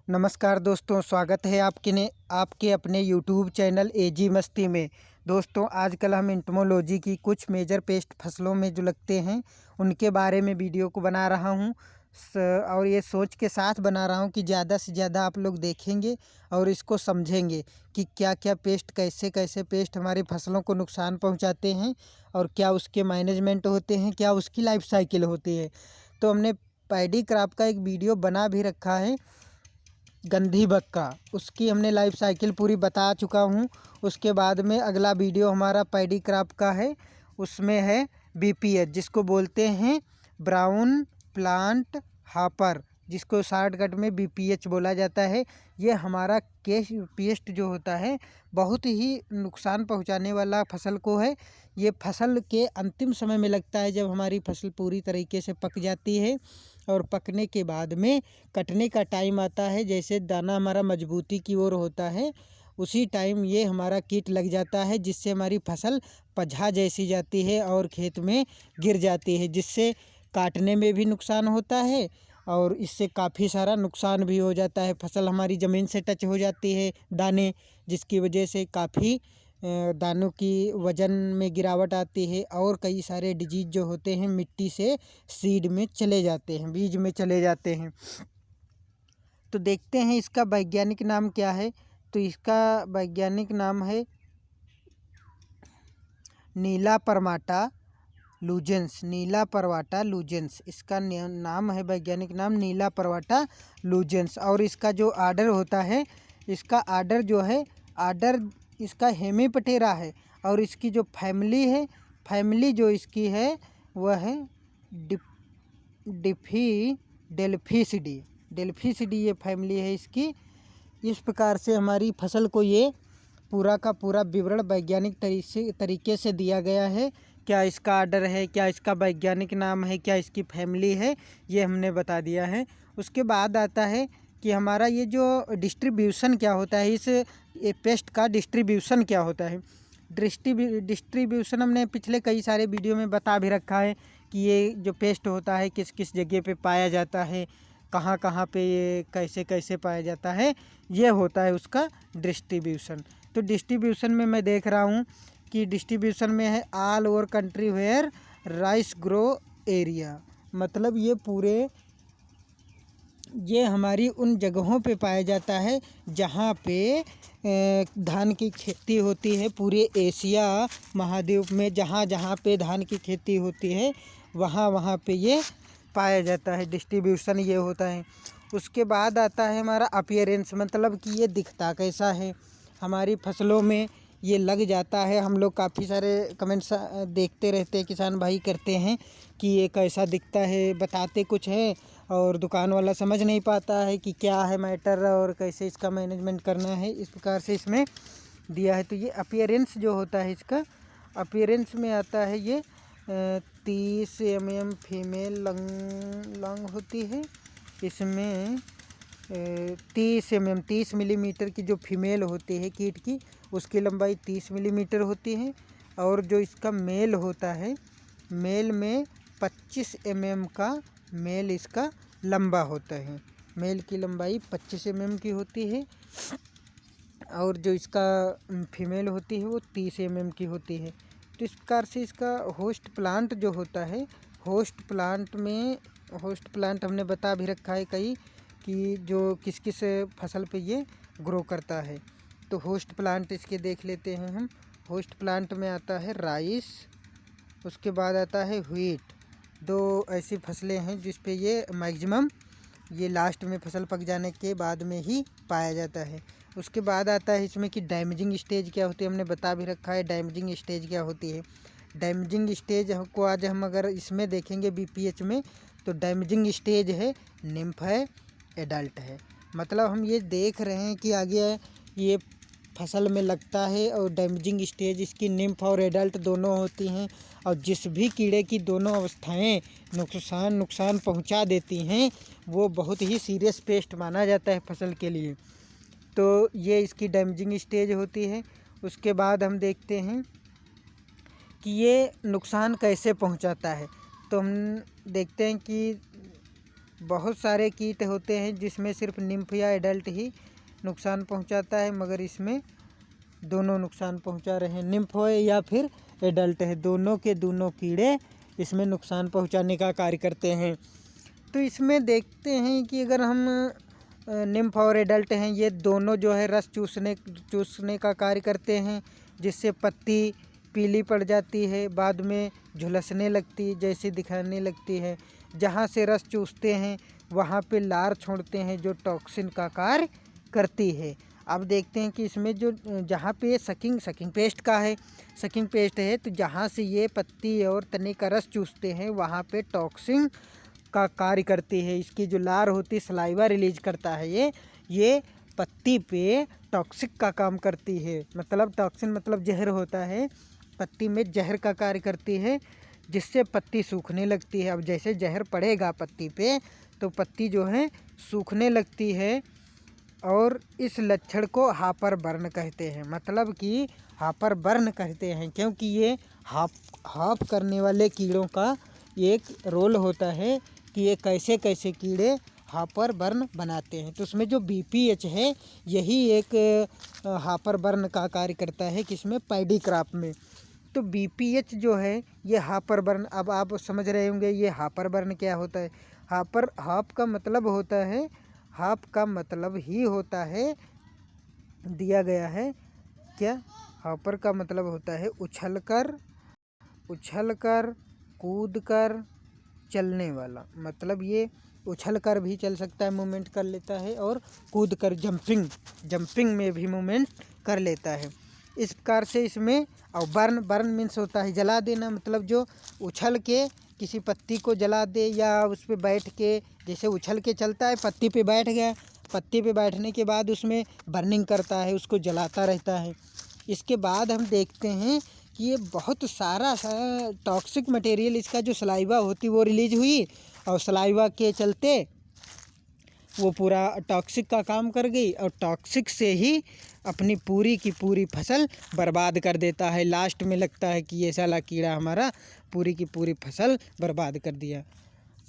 नमस्कार दोस्तों, स्वागत है आपके अपने यूट्यूब चैनल एजी मस्ती में। दोस्तों, आजकल हम एंटोमोलॉजी की कुछ मेजर पेस्ट फसलों में जो लगते हैं उनके बारे में वीडियो को बना रहा हूं। और ये सोच के साथ बना रहा हूं कि ज़्यादा से ज़्यादा आप लोग देखेंगे और इसको समझेंगे कि क्या क्या पेस्ट, कैसे कैसे पेस्ट हमारी फसलों को नुकसान पहुंचाते हैं और क्या उसके मैनेजमेंट होते हैं, क्या उसकी लाइफ साइकिल होती है। तो हमने पैडी क्रॉप का एक वीडियो बना भी रखा है, गंधी बग का। उसकी हमने लाइफ साइकिल पूरी बता चुका हूँ। उसके बाद में अगला वीडियो हमारा पैडी क्रॉप का है, उसमें है बीपीएच, जिसको बोलते हैं ब्राउन प्लांट हॉपर, जिसको शॉर्टकट में बीपीएच बोला जाता है। ये हमारा केश पेस्ट जो होता है बहुत ही नुकसान पहुंचाने वाला फसल को है। ये फसल के अंतिम समय में लगता है, जब हमारी फसल पूरी तरीके से पक जाती है और पकने के बाद में कटने का टाइम आता है। जैसे दाना हमारा मजबूती की ओर होता है, उसी टाइम ये हमारा कीट लग जाता है, जिससे हमारी फसल पझा जैसी जाती है और खेत में गिर जाती है, जिससे काटने में भी नुकसान होता है और इससे काफ़ी सारा नुकसान भी हो जाता है। फसल हमारी ज़मीन से टच हो जाती है, दाने, जिसकी वजह से काफ़ी दानों की वज़न में गिरावट आती है और कई सारे डिजीज़ जो होते हैं मिट्टी से सीड में चले जाते हैं, बीज में चले जाते हैं। तो देखते हैं इसका वैज्ञानिक नाम क्या है। तो इसका वैज्ञानिक नाम है नीला परमाटा लूजेंस। नीला परवाटा लूजेंस इसका नाम है, वैज्ञानिक नाम नीला परवाटा लूजेंस। और इसका जो आर्डर होता है, इसका आर्डर जो है, आर्डर इसका हेमिपटेरा है। और इसकी जो फैमिली है, फैमिली जो इसकी है वह है डेल्फिसिडी। डेल्फिसिडी ये फैमिली है इसकी। इस प्रकार से हमारी फसल को ये पूरा का पूरा विवरण वैज्ञानिक तरीके से दिया गया है। क्या इसका आर्डर है, क्या इसका वैज्ञानिक नाम है, क्या इसकी फैमिली है, ये हमने बता दिया है। उसके बाद आता है कि हमारा ये जो डिस्ट्रीब्यूशन क्या होता है, इस ये पेस्ट का डिस्ट्रीब्यूशन क्या होता है। डिस्ट्रीब्यूशन हमने पिछले कई सारे वीडियो में बता भी रखा है कि ये जो पेस्ट होता है किस किस जगह पे पाया जाता है, कहाँ कहाँ पे ये कैसे कैसे पाया जाता है, ये होता है उसका डिस्ट्रीब्यूशन। तो डिस्ट्रीब्यूशन में मैं देख रहा हूँ कि डिस्ट्रीब्यूशन में है all over country where rice grow area. मतलब ये हमारी उन जगहों पे पाया जाता है जहाँ पे धान की खेती होती है। पूरे एशिया महाद्वीप में जहाँ जहाँ पे धान की खेती होती है वहाँ वहाँ पे ये पाया जाता है। डिस्ट्रीब्यूशन ये होता है। उसके बाद आता है हमारा अपीयरेंस, मतलब कि ये दिखता कैसा है। हमारी फसलों में ये लग जाता है। हम लोग काफ़ी सारे कमेंट्स देखते रहते हैं, किसान भाई करते हैं कि ये कैसा दिखता है, बताते कुछ है और दुकान वाला समझ नहीं पाता है कि क्या है मैटर और कैसे इसका मैनेजमेंट करना है। इस प्रकार से इसमें दिया है। तो ये अपीयरेंस जो होता है, इसका अपीयरेंस में आता है ये 30 mm फीमेल लंग होती है। इसमें 30 मिलीमीटर की जो फीमेल होती है कीट की, उसकी लंबाई 30 मिलीमीटर होती है। और जो इसका मेल होता है, मेल में 25 mm का मेल इसका लंबा होता है। मेल की लंबाई 25 mm की होती है और जो इसका फीमेल होती है वो 30 mm की होती है। तो इस प्रकार से इसका होस्ट प्लांट जो होता है, होस्ट प्लांट हमने बता भी रखा है कई कि जो किस किस फसल पे ये ग्रो करता है। तो होस्ट प्लांट इसके देख लेते हैं हम। होस्ट प्लांट में आता है राइस, उसके बाद आता है व्हीट। दो ऐसी फसलें हैं जिस पे ये मैक्सिमम ये लास्ट में फसल पक जाने के बाद में ही पाया जाता है। उसके बाद आता है इसमें कि डैमेजिंग स्टेज क्या होती है, हमने बता भी रखा है डैमेजिंग स्टेज क्या होती है। डैमेजिंग स्टेज को आज हम अगर इसमें देखेंगे बीपीएच में, तो डैमेजिंग स्टेज है, निम्फ है, एडल्ट है। मतलब हम ये देख रहे हैं कि आगे ये फसल में लगता है और डैमेजिंग स्टेज इसकी निम्फ और एडल्ट दोनों होती हैं। और जिस भी कीड़े की दोनों अवस्थाएं नुकसान पहुंचा देती हैं, वो बहुत ही सीरियस पेस्ट माना जाता है फसल के लिए। तो ये इसकी डैमेजिंग स्टेज होती है। उसके बाद हम देखते हैं कि ये नुकसान कैसे पहुंचाता है। तो हम देखते हैं कि बहुत सारे कीट होते हैं जिसमें सिर्फ निम्फ या एडल्ट ही नुकसान पहुंचाता है, मगर इसमें दोनों नुकसान पहुंचा रहे हैं। निम्फ हो या फिर एडल्ट है, दोनों के दोनों कीड़े इसमें नुकसान पहुंचाने का कार्य करते हैं। तो इसमें देखते हैं कि अगर हम निम्फ और एडल्ट हैं, ये दोनों जो है रस चूसने का कार्य करते हैं, जिससे पत्ती पीली पड़ जाती है, बाद में झुलसने लगती जैसी दिखाने लगती है। जहाँ से रस चूसते हैं वहाँ पे लार छोड़ते हैं जो टॉक्सिन का कार्य करती है। अब देखते हैं कि इसमें जो जहाँ पे सकिंग पेस्ट का है, सकिंग पेस्ट है, तो जहाँ से ये पत्ती और तने का रस चूसते हैं वहाँ पे टॉक्सिन का कार्य करती है। इसकी जो लार होती है सलाइवा रिलीज करता है, ये पत्ती पे टॉक्सिक का काम करती है। मतलब टॉक्सिन मतलब जहर होता है, पत्ती में जहर का कार्य करती है, जिससे पत्ती सूखने लगती है। अब जैसे जहर पड़ेगा पत्ती पे तो पत्ती जो है सूखने लगती है, और इस लक्षण को हापर बर्न कहते हैं। मतलब कि हापर बर्न कहते हैं क्योंकि ये हाप करने वाले कीड़ों का एक रोल होता है कि ये कैसे कैसे कीड़े हापर बर्न बनाते हैं। तो उसमें जो BPH है यही एक हापर बर्न का कार्य करता है, किसमें, पैडी क्रॉप में। तो BPH जो है ये हापर बर्न, अब आप समझ रहे होंगे ये हापर बर्न क्या होता है। हाप का मतलब होता है, हाप का मतलब ही होता है, दिया गया है क्या, हापर का मतलब होता है उछलकर कूदकर चलने वाला। मतलब ये उछलकर भी चल सकता है, मूवमेंट कर लेता है, और कूदकर जंपिंग में भी मूवमेंट कर लेता है। इस प्रकार से इसमें, और बर्न मीन्स होता है जला देना। मतलब जो उछल के किसी पत्ती को जला दे या उस पर बैठ के, जैसे उछल के चलता है, पत्ती पे बैठ गया, पत्ती पे बैठने के बाद उसमें बर्निंग करता है, उसको जलाता रहता है। इसके बाद हम देखते हैं कि ये बहुत सारा टॉक्सिक मटेरियल, इसका जो सलाइवा होती वो रिलीज हुई, और सलाइवा के चलते वो पूरा टॉक्सिक का काम कर गई, और टॉक्सिक से ही अपनी पूरी की पूरी फसल बर्बाद कर देता है। लास्ट में लगता है कि ये साला कीड़ा हमारा पूरी की पूरी फसल बर्बाद कर दिया।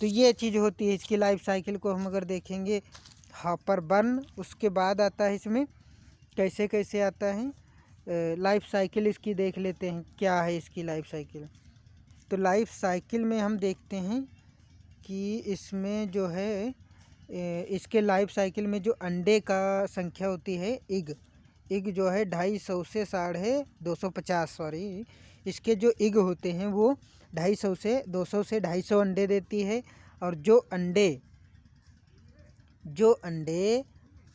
तो ये चीज़ होती है। इसकी लाइफ साइकिल को हम अगर देखेंगे, हापर बर्न, उसके बाद आता है इसमें कैसे कैसे आता है लाइफ साइकिल इसकी देख लेते हैं क्या है इसकी लाइफ साइकिल। तो लाइफ साइकिल में हम देखते हैं कि इसमें जो है इसके लाइफ साइकिल में जो अंडे का संख्या होती है, इग जो है 250 से 250, सॉरी, इसके जो इग होते हैं वो 200 से 250 अंडे देती है। और जो अंडे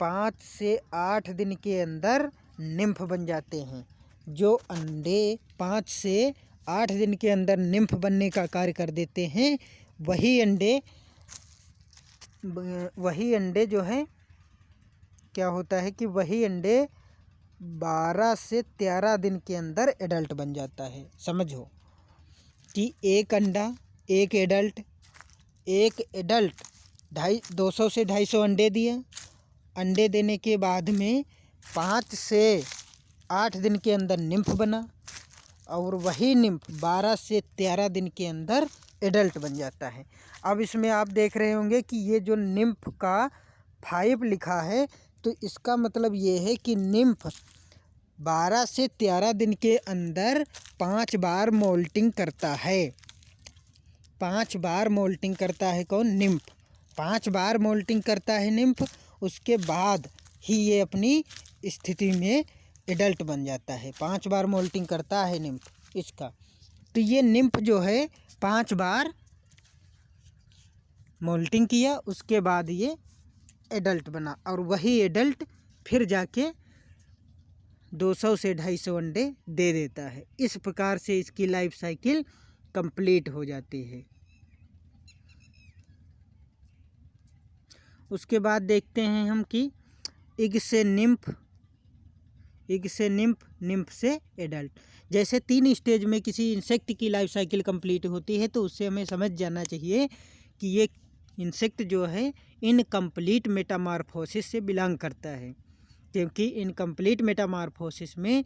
5 से 8 दिन के अंदर निम्फ बन जाते हैं, जो अंडे 5 से 8 दिन के अंदर निम्फ बनने का कार्य कर देते हैं, वही अंडे जो है क्या होता है कि वही अंडे 12 से 13 दिन के अंदर एडल्ट बन जाता है। समझो कि एक एडल्ट 200 से 250 अंडे दिए, अंडे देने के बाद में 5 से 8 दिन के अंदर निम्फ बना, और वही निम्फ 12 से 13 दिन के अंदर एडल्ट बन जाता है। अब इसमें आप देख रहे होंगे कि ये जो निम्फ का 5 लिखा है, तो इसका मतलब ये है कि निम्फ 12 से 13 दिन के अंदर 5 बार मोल्टिंग करता है। 5 बार मोल्टिंग करता है कौन, निम्फ। 5 बार मोल्टिंग करता है निम्फ, उसके बाद ही ये अपनी स्थिति में एडल्ट बन जाता है। 5 बार मोल्टिंग करता है निम्फ इसका। तो ये निम्फ जो है 5 बार मोल्टिंग किया, उसके बाद ये एडल्ट बना, और वही एडल्ट फिर जाके 200 से 250 अंडे दे देता है। इस प्रकार से इसकी लाइफ साइकिल कंप्लीट हो जाती है। उसके बाद देखते हैं हम कि इग से निम्फ, निम्फ से एडल्ट। जैसे 3 स्टेज में किसी इंसेक्ट की लाइफ साइकिल कंप्लीट होती है, तो उससे हमें समझ जाना चाहिए कि ये इंसेक्ट जो है इनकम्प्लीट मेटामॉर्फोसिस से बिलोंग करता है, क्योंकि इनकम्प्लीट मेटामॉर्फोसिस में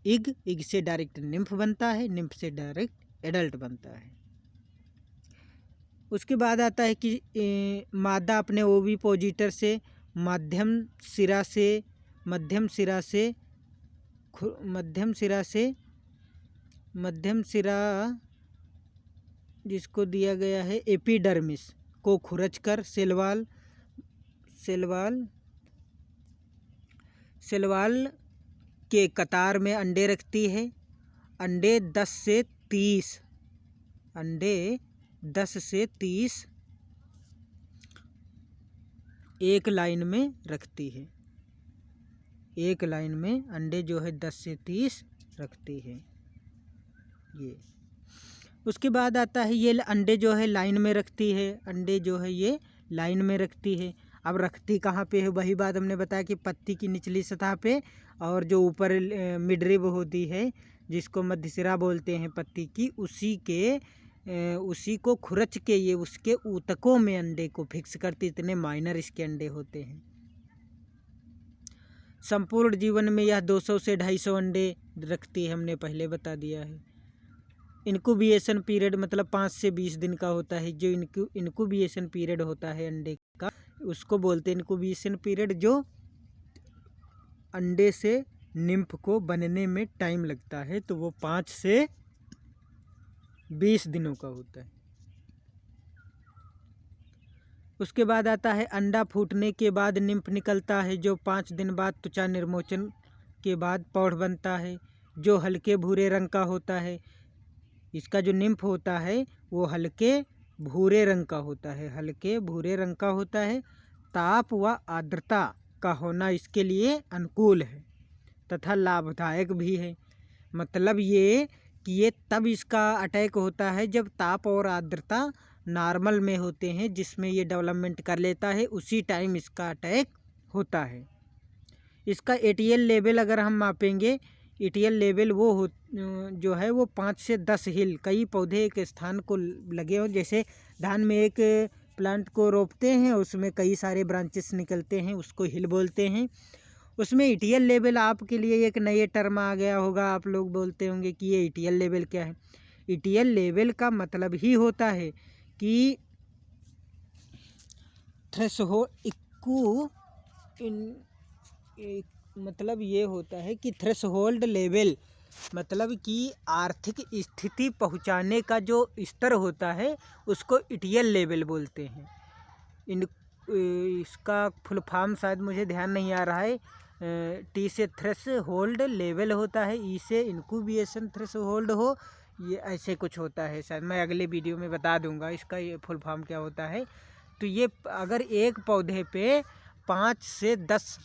इग से डायरेक्ट निम्फ बनता है, निम्फ से डायरेक्ट एडल्ट बनता है। उसके बाद आता है कि मादा अपने ओविपोजिटर से मध्यम सिरा जिसको दिया गया है एपिडर्मिस को खुरचकर सेलवाल के कतार में अंडे रखती है। अंडे 10 से 30 एक लाइन में रखती है। एक लाइन में अंडे जो है 10 से 30 रखती है ये। उसके बाद आता है ये अंडे जो है लाइन में रखती है। अंडे जो है ये लाइन में रखती है। अब रखती कहाँ पे है, वही बात हमने बताया कि पत्ती की निचली सतह पे, और जो ऊपर मिडरिब होती है जिसको मध्यसिरा बोलते हैं पत्ती की, उसी को खुरच के ये उसके ऊतकों में अंडे को फिक्स करती। इतने माइनर इसके अंडे होते हैं। संपूर्ण जीवन में यह 200 से 250 अंडे रखती है, हमने पहले बता दिया है। इनक्यूबेशन पीरियड मतलब 5 से 20 दिन का होता है। जो इनक्यूबेशन पीरियड होता है अंडे का, उसको बोलते हैं इनक्यूबेशन पीरियड। जो अंडे से निम्फ को बनने में टाइम लगता है तो वो 5 से 20 दिनों का होता है। उसके बाद आता है अंडा फूटने के बाद निम्फ निकलता है, जो 5 दिन बाद त्वचा निर्मोचन के बाद पौध बनता है, जो हल्के भूरे रंग का होता है। इसका जो निम्फ होता है वो हल्के भूरे रंग का होता है। ताप व आर्द्रता का होना इसके लिए अनुकूल है तथा लाभदायक भी है। मतलब ये कि ये तब इसका अटैक होता है जब ताप और आर्द्रता नॉर्मल में होते हैं, जिसमें ये डेवलपमेंट कर लेता है, उसी टाइम इसका अटैक होता है। इसका एटीएल लेवल अगर हम मापेंगे, एटीएल लेवल वो जो है वो 5 से 10 हिल। कई पौधे एक स्थान को लगे हो, जैसे धान में एक प्लांट को रोपते हैं, उसमें कई सारे ब्रांचेस निकलते हैं, उसको हिल बोलते हैं। उसमें ईटीएल लेवल आपके लिए एक नए टर्म आ गया होगा, आप लोग बोलते होंगे कि ये ईटीएल लेवल क्या है। ईटीएल लेवल का मतलब ही होता है कि मतलब ये होता है कि थ्रेशोल्ड लेवल, मतलब कि आर्थिक स्थिति पहुंचाने का जो स्तर होता है उसको ईटीएल लेवल बोलते हैं। इसका फुल फॉर्म शायद मुझे ध्यान नहीं आ रहा है। टी से थ्रेशोल्ड लेवल होता है, ई से इनक्यूबेशन थ्रेशोल्ड हो, ये ऐसे कुछ होता है। शायद मैं अगले वीडियो में बता दूंगा इसका ये फुल फॉर्म क्या होता है। तो ये अगर एक पौधे पे 5 से 10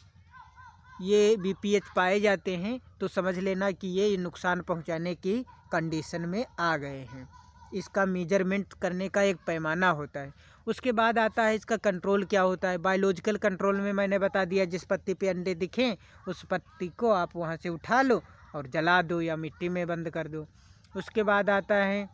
ये बीपीएच पाए जाते हैं तो समझ लेना कि ये नुकसान पहुंचाने की कंडीशन में आ गए हैं। इसका मेजरमेंट करने का एक पैमाना होता है। उसके बाद आता है इसका कंट्रोल क्या होता है। बायोलॉजिकल कंट्रोल में मैंने बता दिया, जिस पत्ती पे अंडे दिखें उस पत्ती को आप वहाँ से उठा लो और जला दो या मिट्टी में बंद कर दो। उसके बाद आता है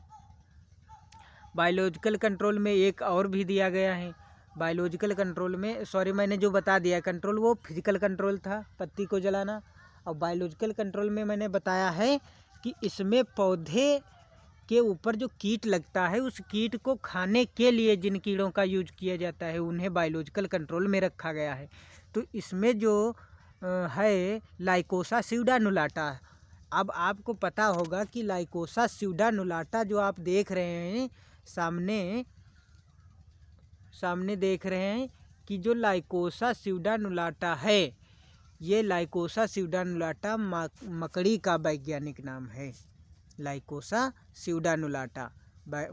बायोलॉजिकल कंट्रोल में एक और भी दिया गया है। बायोलॉजिकल कंट्रोल में, सॉरी मैंने जो बता दिया कंट्रोल वो फिजिकल कंट्रोल था, पत्ती को जलाना। और बायोलॉजिकल कंट्रोल में मैंने बताया है कि इसमें पौधे के ऊपर जो कीट लगता है उस कीट को खाने के लिए जिन कीड़ों का यूज किया जाता है उन्हें बायोलॉजिकल कंट्रोल में रखा गया है। तो इसमें जो है लाइकोसा स्यूडोनुलाटा। अब आपको पता होगा कि लाइकोसा स्यूडोनुलाटा जो आप देख रहे हैं सामने देख रहे हैं कि जो लाइकोसा स्यूडोनुलाटा है, ये लाइकोसा स्यूडोनुलाटा मकड़ी का वैज्ञानिक नाम है। लाइकोसा स्यूडोनुलाटा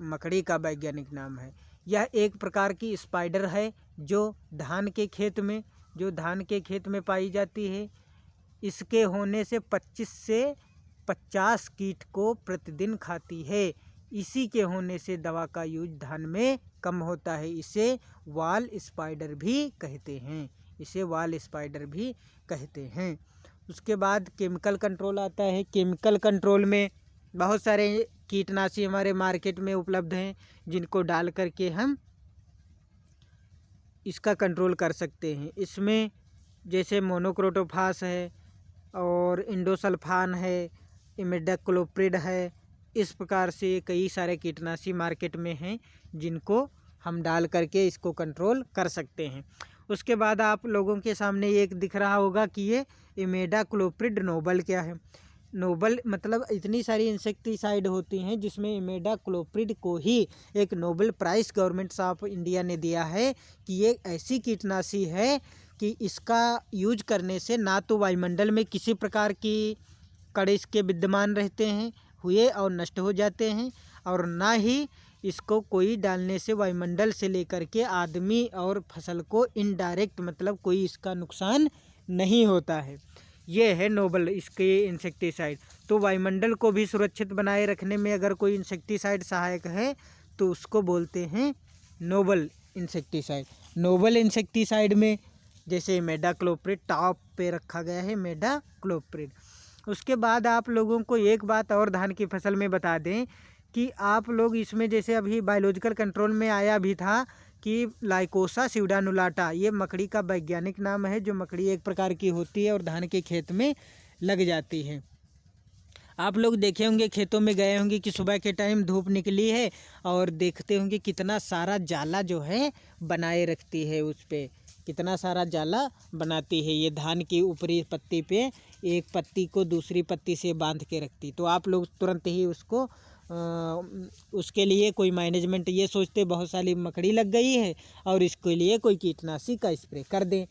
मकड़ी का वैज्ञानिक नाम है। यह एक प्रकार की स्पाइडर है जो धान के खेत में पाई जाती है। इसके होने से 25 से 50 कीट को प्रतिदिन खाती है। इसी के होने से दवा का यूज धान में कम होता है। इसे वॉल स्पाइडर भी कहते हैं। उसके बाद केमिकल कंट्रोल आता है। केमिकल कंट्रोल में बहुत सारे कीटनाशी हमारे मार्केट में उपलब्ध हैं, जिनको डाल करके हम इसका कंट्रोल कर सकते हैं। इसमें जैसे मोनोक्रोटोफास है और इंडोसल्फान है, इमिडाक्लोप्रिड है। इस प्रकार से कई सारे कीटनाशी मार्केट में हैं जिनको हम डाल करके इसको कंट्रोल कर सकते हैं। उसके बाद आप लोगों के सामने एक दिख रहा होगा कि ये इमिडाक्लोप्रिड नोबल क्या है। नोबल मतलब इतनी सारी इंसेक्टिसाइड होती हैं जिसमें इमिडाक्लोप्रिड को ही एक Nobel prize government of India ने दिया है कि ये ऐसी कीटनाशी है कि इसका यूज करने से ना तो वायुमंडल में किसी प्रकार की कण इसके विद्यमान रहते हैं हुए और नष्ट हो जाते हैं, और ना ही इसको कोई डालने से वायुमंडल से लेकर के आदमी और फसल को इनडायरेक्ट मतलब कोई इसका नुकसान नहीं होता है। ये है नोबल इसके इंसेक्टिसाइड। तो वायुमंडल को भी सुरक्षित बनाए रखने में अगर कोई इंसेक्टिसाइड सहायक है तो उसको बोलते हैं नोबल इंसेक्टिसाइड। नोबल इंसेक्टिसाइड में जैसे इमिडाक्लोप्रिड टॉप पे रखा गया है, इमिडाक्लोप्रिड। उसके बाद आप लोगों को एक बात और धान की फसल में बता दें कि आप लोग इसमें जैसे अभी बायोलॉजिकल कंट्रोल में आया भी था कि लाइकोसा स्यूडोनुलाटा, ये मकड़ी का वैज्ञानिक नाम है, जो मकड़ी एक प्रकार की होती है और धान के खेत में लग जाती है। आप लोग देखे होंगे, खेतों में गए होंगे कि सुबह के टाइम धूप निकली है और देखते होंगे कितना सारा जाला जो है बनाए रखती है, उस पर कितना सारा जाला बनाती है। ये धान की ऊपरी पत्ती पे एक पत्ती को दूसरी पत्ती से बांध के रखती, तो आप लोग तुरंत ही उसको उसके लिए कोई मैनेजमेंट ये सोचते बहुत सारी मकड़ी लग गई है और इसके लिए कोई कीटनाशी का स्प्रे कर दें।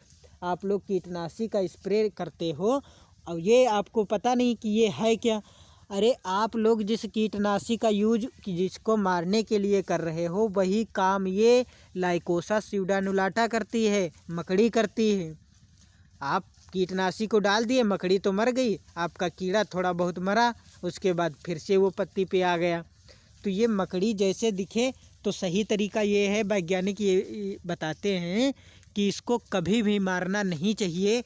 आप लोग कीटनाशी का स्प्रे करते हो और ये आपको पता नहीं कि ये है क्या। अरे आप लोग जिस कीटनाशी का यूज जिसको मारने के लिए कर रहे हो वही काम ये लाइकोसा स्यूडोनुलाटा करती है, मकड़ी करती है। आप कीटनाशी को डाल दिए, मकड़ी तो मर गई, आपका कीड़ा थोड़ा बहुत मरा, उसके बाद फिर से वो पत्ती पे आ गया। तो ये मकड़ी जैसे दिखे तो सही तरीका ये है, वैज्ञानिक ये बताते हैं कि इसको कभी भी मारना नहीं चाहिए।